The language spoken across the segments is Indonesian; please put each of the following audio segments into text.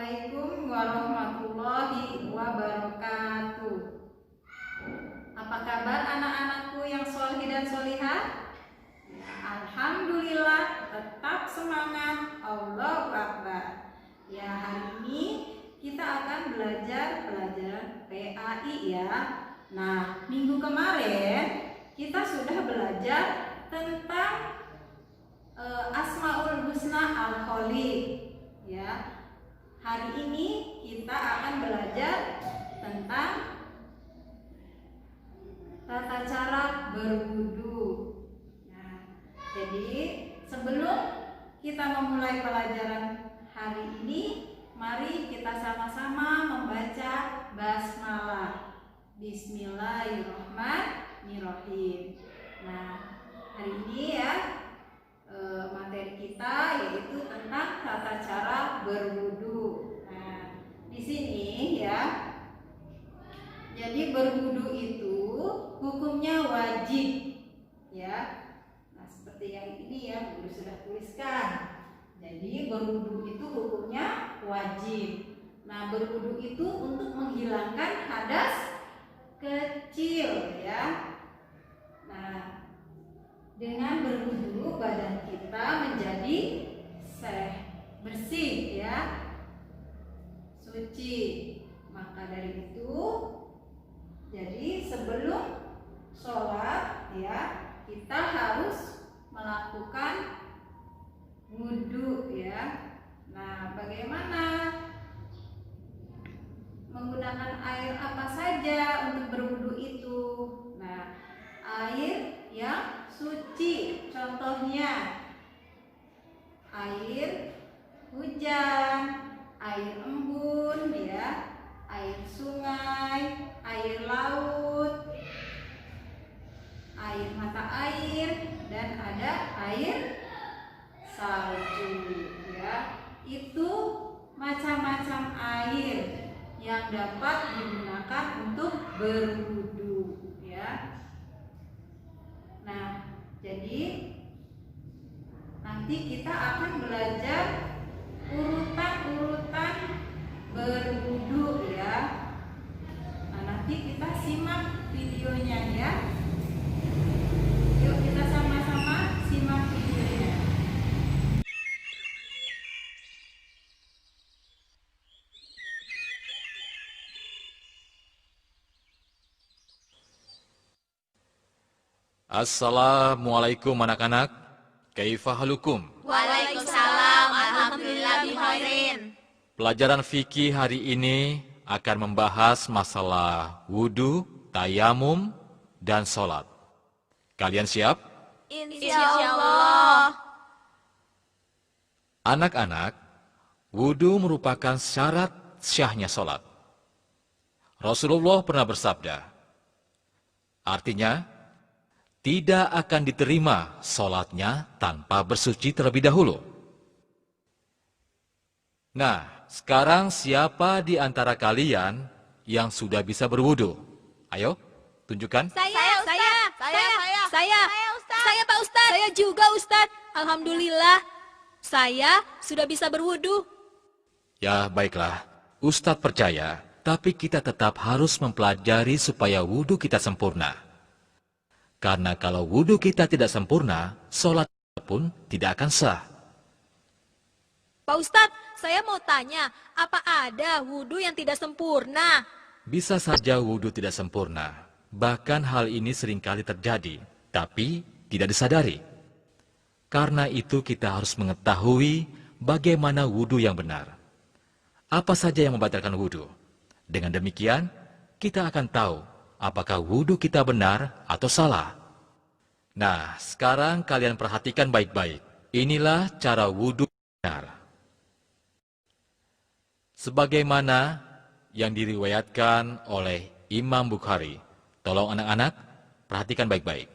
Assalamualaikum warahmatullahi wabarakatuh. Apa kabar anak-anakku yang sholih dan sholihah? Alhamdulillah, tetap semangat. Allahu Akbar. Ya, hari ini kita akan belajar pelajaran PAI ya. Nah, minggu kemarin kita sudah belajar tentang Asmaul Husna Al-Khaliq ya. Hari ini kita akan belajar tentang tata cara berwudu. Nah, jadi sebelum kita memulai pelajaran hari ini, mari kita sama-sama membaca basmalah. Bismillahirrahmanirrahim. Nah, hari ini ya materi kita yaitu tentang tata cara berwudu. Nah, di sini ya. Jadi berwudu itu hukumnya wajib ya. Nah, seperti yang ini ya, Guru sudah tuliskan. Jadi berwudu itu hukumnya wajib. Nah, berwudu itu untuk menghilangkan hadas kecil ya. Nah, dengan berwudu badan kita menjadi bersih ya, suci. Maka dari itu, jadi sebelum sholat ya, kita harus melakukan wudu ya. Nah, bagaimana menggunakan air apa saja untuk berwudu itu? Nah, air yang suci, contohnya air hujan, air embun ya, air sungai, air laut, air mata air, dan ada air salju ya. Itu macam-macam air yang dapat digunakan untuk berwudu ya. Nah, jadi nanti kita akan belajar urutan-urutan berwudu ya. Nah, nanti kita simak videonya ya. Yuk kita sama-sama simak videonya. Assalamualaikum anak-anak. Kaifa halukum? Waalaikumsalam, alhamdulillah bihairin. Pelajaran fikih hari ini akan membahas masalah wudu, tayamum, dan sholat. Kalian siap? Insyaallah. Anak-anak, wudu merupakan syarat syahnya sholat. Rasulullah pernah bersabda, artinya, tidak akan diterima sholatnya tanpa bersuci terlebih dahulu. Nah, sekarang siapa di antara kalian yang sudah bisa berwudu? Ayo, tunjukkan. Saya Pak Ustadz. Saya juga Ustadz. Alhamdulillah, saya sudah bisa berwudu. Ya, baiklah. Ustadz percaya, tapi kita tetap harus mempelajari supaya wudu kita sempurna. Karena kalau wudu kita tidak sempurna, sholat pun tidak akan sah. Pak Ustadz, saya mau tanya, apa ada wudu yang tidak sempurna? Bisa saja wudu tidak sempurna. Bahkan hal ini seringkali terjadi, tapi tidak disadari. Karena itu kita harus mengetahui bagaimana wudu yang benar. Apa saja yang membatalkan wudu. Dengan demikian, kita akan tahu apakah wudu kita benar atau salah. Nah, sekarang kalian perhatikan baik-baik. Inilah cara wudu benar. Sebagaimana yang diriwayatkan oleh Imam Bukhari. Tolong anak-anak, perhatikan baik-baik.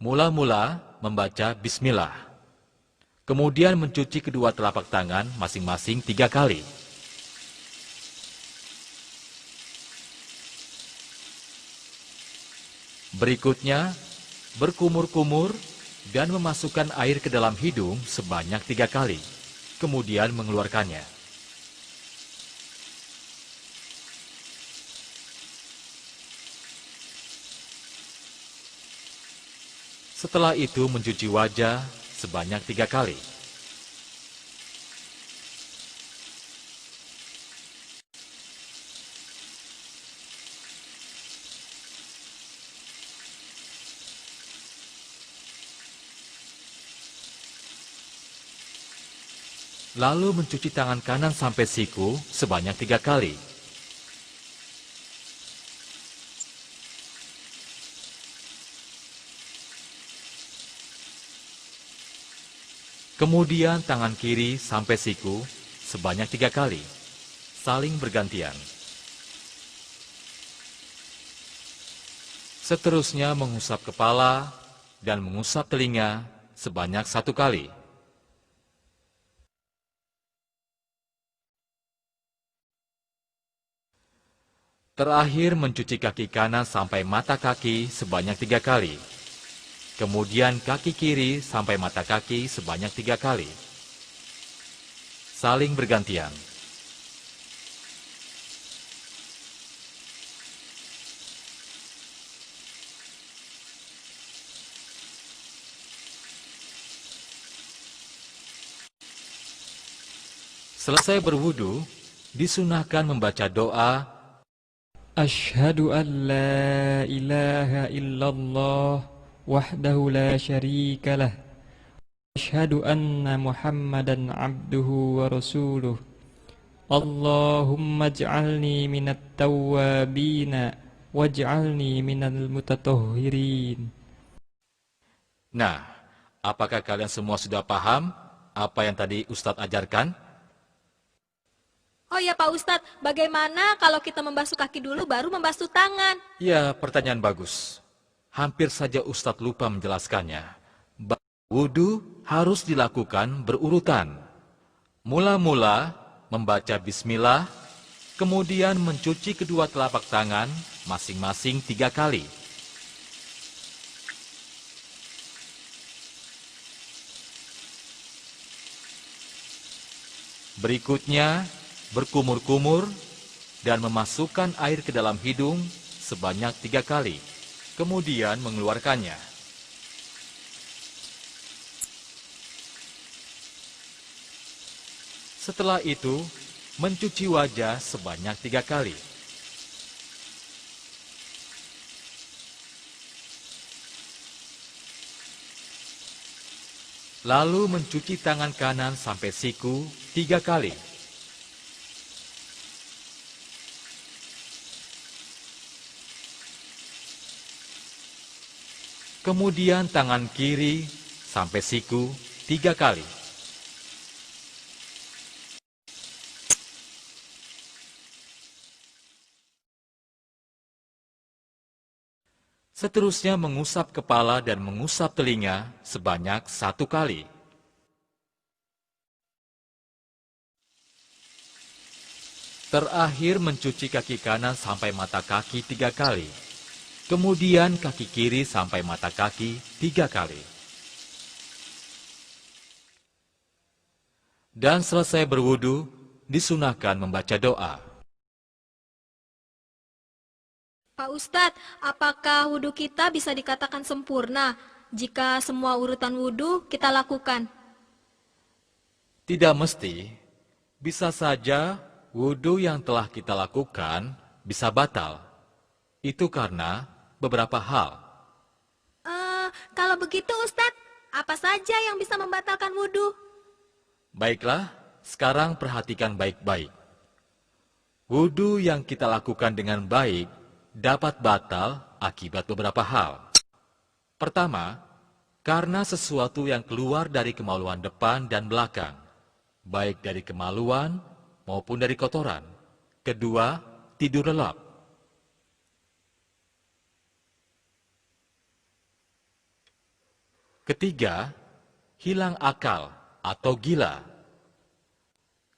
Mula-mula membaca bismillah. Kemudian mencuci kedua telapak tangan masing-masing 3 kali. Berikutnya, berkumur-kumur dan memasukkan air ke dalam hidung sebanyak 3 kali. kemudian mengeluarkannya. Setelah itu mencuci wajah sebanyak 3 kali. Lalu mencuci tangan kanan sampai siku sebanyak 3 kali. Kemudian tangan kiri sampai siku sebanyak 3 kali, saling bergantian. Seterusnya mengusap kepala dan mengusap telinga sebanyak 1 kali. Terakhir mencuci kaki kanan sampai mata kaki sebanyak 3 kali. Kemudian kaki kiri sampai mata kaki sebanyak 3 kali. Saling bergantian. Selesai berwudu, disunahkan membaca doa أشهد أن لا إله إلا الله وحده لا شريك له أشهد أن محمدا عبده ورسوله اللهم اجعلني من التوابين واجعلني من المتطهرين. Nah, apakah kalian semua sudah paham apa yang tadi Ustadz ajarkan? Oh ya Pak Ustadz, bagaimana kalau kita membasuh kaki dulu baru membasuh tangan? Ya, pertanyaan bagus. Hampir saja Ustadz lupa menjelaskannya. Wudu harus dilakukan berurutan. Mula-mula membaca bismillah, kemudian mencuci kedua telapak tangan masing-masing 3 kali. Berikutnya, berkumur-kumur dan memasukkan air ke dalam hidung sebanyak 3 kali, kemudian mengeluarkannya. Setelah itu, mencuci wajah sebanyak 3 kali. Lalu mencuci tangan kanan sampai siku 3 kali. Kemudian tangan kiri sampai siku 3 kali. Seterusnya mengusap kepala dan mengusap telinga sebanyak 1 kali. Terakhir mencuci kaki kanan sampai mata kaki 3 kali. Kemudian kaki kiri sampai mata kaki 3 kali. Dan selesai berwudu, disunahkan membaca doa. Pak Ustadz, apakah wudhu kita bisa dikatakan sempurna jika semua urutan wudhu kita lakukan? Tidak mesti, bisa saja wudu yang telah kita lakukan bisa batal. Itu karena beberapa hal. Kalau begitu Ustadz, apa saja yang bisa membatalkan wudhu? Baiklah, sekarang perhatikan baik-baik. Wudu yang kita lakukan dengan baik dapat batal akibat beberapa hal. Pertama, karena sesuatu yang keluar dari kemaluan depan dan belakang, baik dari kemaluan maupun dari kotoran. Kedua, tidur lelap. Ketiga, hilang akal atau gila.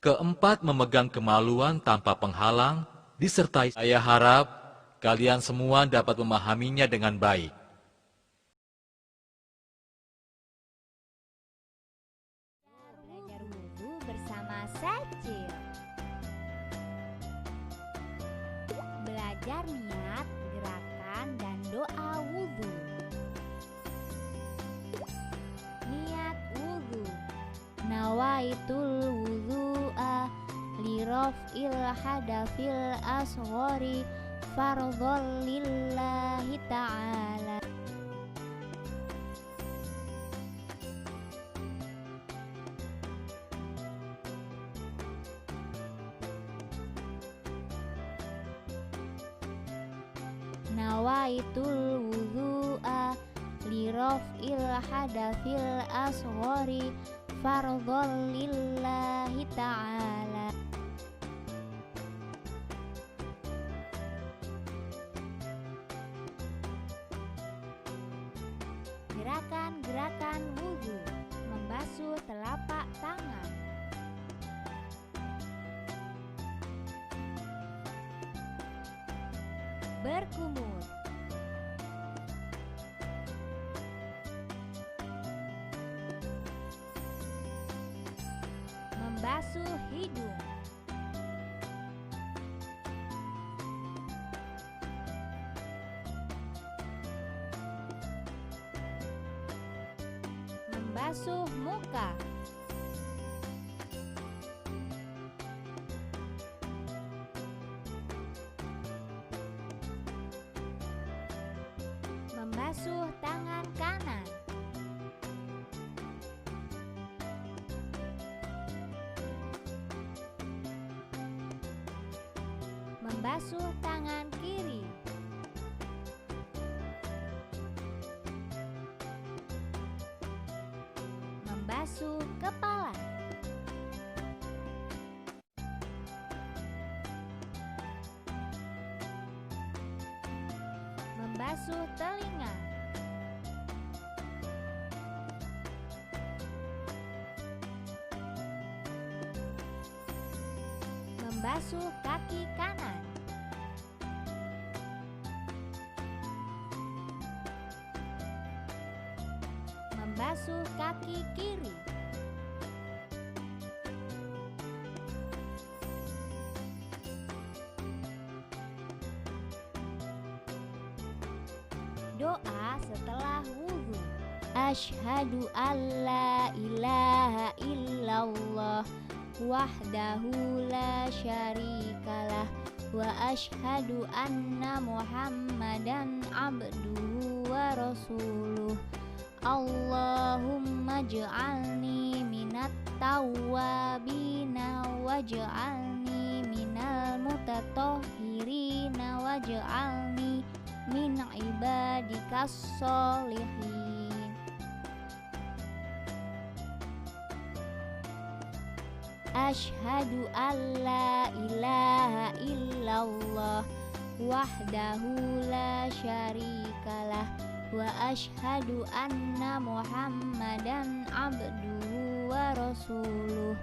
Keempat, memegang kemaluan tanpa penghalang disertai. Saya harap kalian semua dapat memahaminya dengan baik. Belajar wudhu bersama secil. Belajar niat, gerakan, dan doa wudhu. Niat wudhu. Nawaitul wudhu'a liraf'il hadafil asghari fardhon lillahi ta'ala. Nawaitul wudhu'a liraf'il hadafil asghari fardhon lillahi ta'ala. Gerakan-gerakan wudhu. Membasuh telapak tangan. Berkumur. Membasuh hidung. Membasuh muka. Membasuh tangan kanan. Membasuh tangan kiri. Membasuh kepala. Membasuh telinga. Membasuh kaki kanan. Membasuh kaki kiri. Doa setelah wudhu. Asyhadu an la ilaha illallah wahdahu la syarikalah wa asyhadu anna muhammadan abduhu wa rasuluh. Allahumma ja'alni minat tawwabina waj'alni minal mutatahhirina waj'alni min ibadikas sholihin. Asyhadu an la ilaha illallah wahdahu la syarikalah wa asyhadu anna muhammadan abduhu wa rasuluh.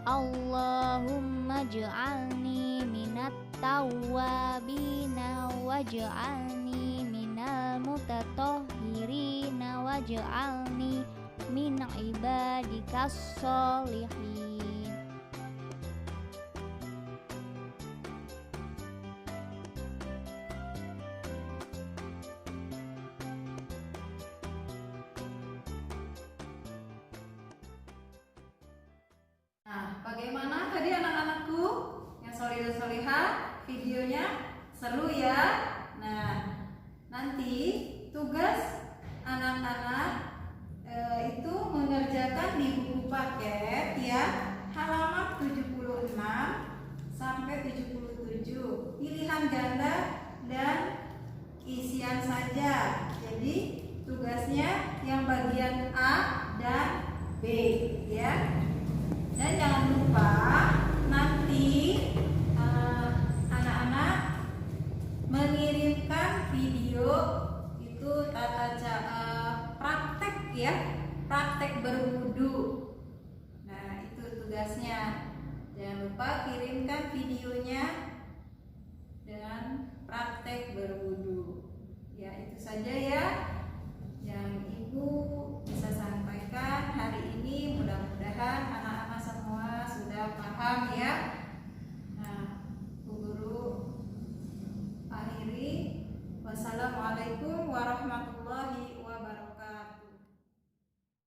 Allahumma ja'alni minat tawwabina waj'alni minal mutatahhirina waj'alni min ibadikas sholihin. Nah, bagaimana tadi anak-anakku yang solihah solihah? Videonya seru ya. Nah, nanti tugas anak-anak itu mengerjakan di buku paket ya, halaman 76 sampai 77, pilihan ganda dan isian saja. Jadi tugasnya yang bagian A dan B ya. Dan jangan lupa nanti anak-anak mengirimkan video itu tata cara praktek ya, praktek berwudu. Nah, itu tugasnya. Jangan lupa kirimkan videonya dengan praktek berwudu. Ya, itu saja ya yang Ibu bisa sampaikan hari ini. Mudah-mudahan anak-anak semua sudah paham warahmatullahi